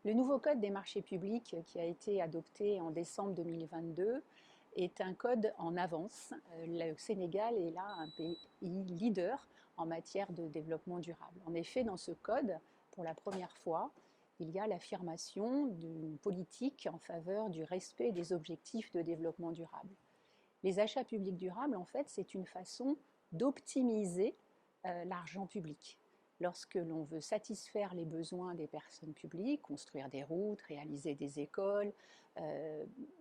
Le nouveau code des marchés publics qui a été adopté en décembre 2022 est un code en avance. Le Sénégal est là un pays leader en matière de développement durable. En effet, dans ce code, pour la première fois, il y a l'affirmation d'une politique en faveur du respect des objectifs de développement durable. Les achats publics durables, en fait, c'est une façon d'optimiser l'argent public. Lorsque l'on veut satisfaire les besoins des personnes publiques, construire des routes, réaliser des écoles,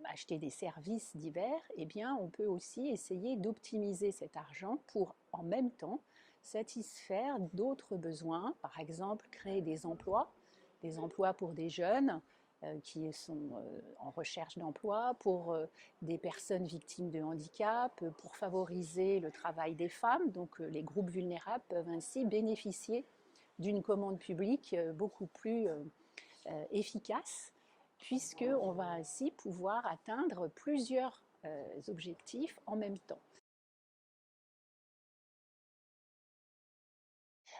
acheter des services divers, eh bien, on peut aussi essayer d'optimiser cet argent pour, en même temps, satisfaire d'autres besoins, par exemple créer des emplois pour des jeunes qui sont en recherche d'emploi, pour des personnes victimes de handicap, pour favoriser le travail des femmes. Donc les groupes vulnérables peuvent ainsi bénéficier d'une commande publique beaucoup plus efficace, puisqu'on va ainsi pouvoir atteindre plusieurs objectifs en même temps.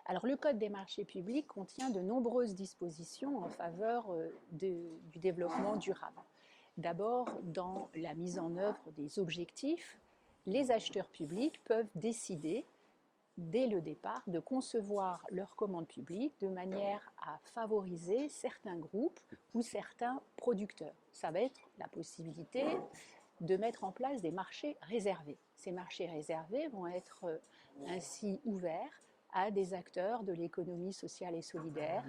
Alors le Code des marchés publics contient de nombreuses dispositions en faveur du développement durable. D'abord, dans la mise en œuvre des objectifs, les acheteurs publics peuvent décider dès le départ de concevoir leurs commandes publiques de manière à favoriser certains groupes ou certains producteurs. Ça va être la possibilité de mettre en place des marchés réservés. Ces marchés réservés vont être ainsi ouverts à des acteurs de l'économie sociale et solidaire,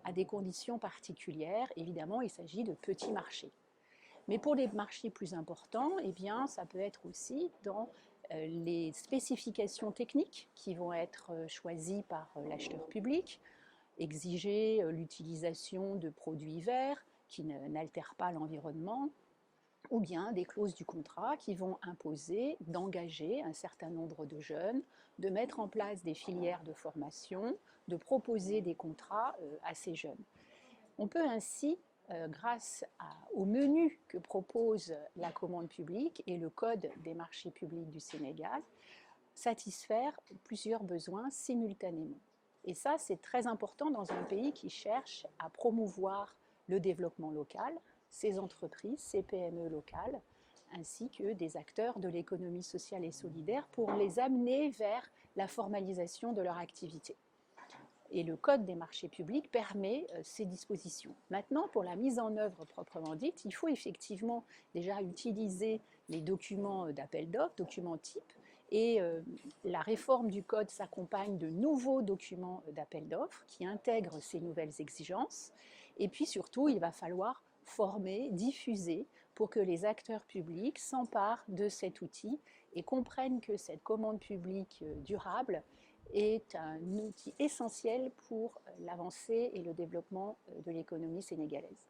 à des conditions particulières. Évidemment, il s'agit de petits marchés. Mais pour les marchés plus importants, eh bien, ça peut être aussi dans les spécifications techniques qui vont être choisies par l'acheteur public, exiger l'utilisation de produits verts qui n'altèrent pas l'environnement, ou bien des clauses du contrat qui vont imposer d'engager un certain nombre de jeunes, de mettre en place des filières de formation, de proposer des contrats à ces jeunes. On peut ainsi, grâce au menu que propose la commande publique et le Code des marchés publics du Sénégal, satisfaire plusieurs besoins simultanément. Et ça, c'est très important dans un pays qui cherche à promouvoir le développement local, ses entreprises, ses PME locales, ainsi que des acteurs de l'économie sociale et solidaire pour les amener vers la formalisation de leur activité. Et le Code des marchés publics permet ces dispositions. Maintenant, pour la mise en œuvre proprement dite, il faut effectivement déjà utiliser les documents d'appel d'offres, documents types, et la réforme du Code s'accompagne de nouveaux documents d'appel d'offres qui intègrent ces nouvelles exigences. Et puis surtout, il va falloir former, diffuser pour que les acteurs publics s'emparent de cet outil et comprennent que cette commande publique durable est un outil essentiel pour l'avancée et le développement de l'économie sénégalaise.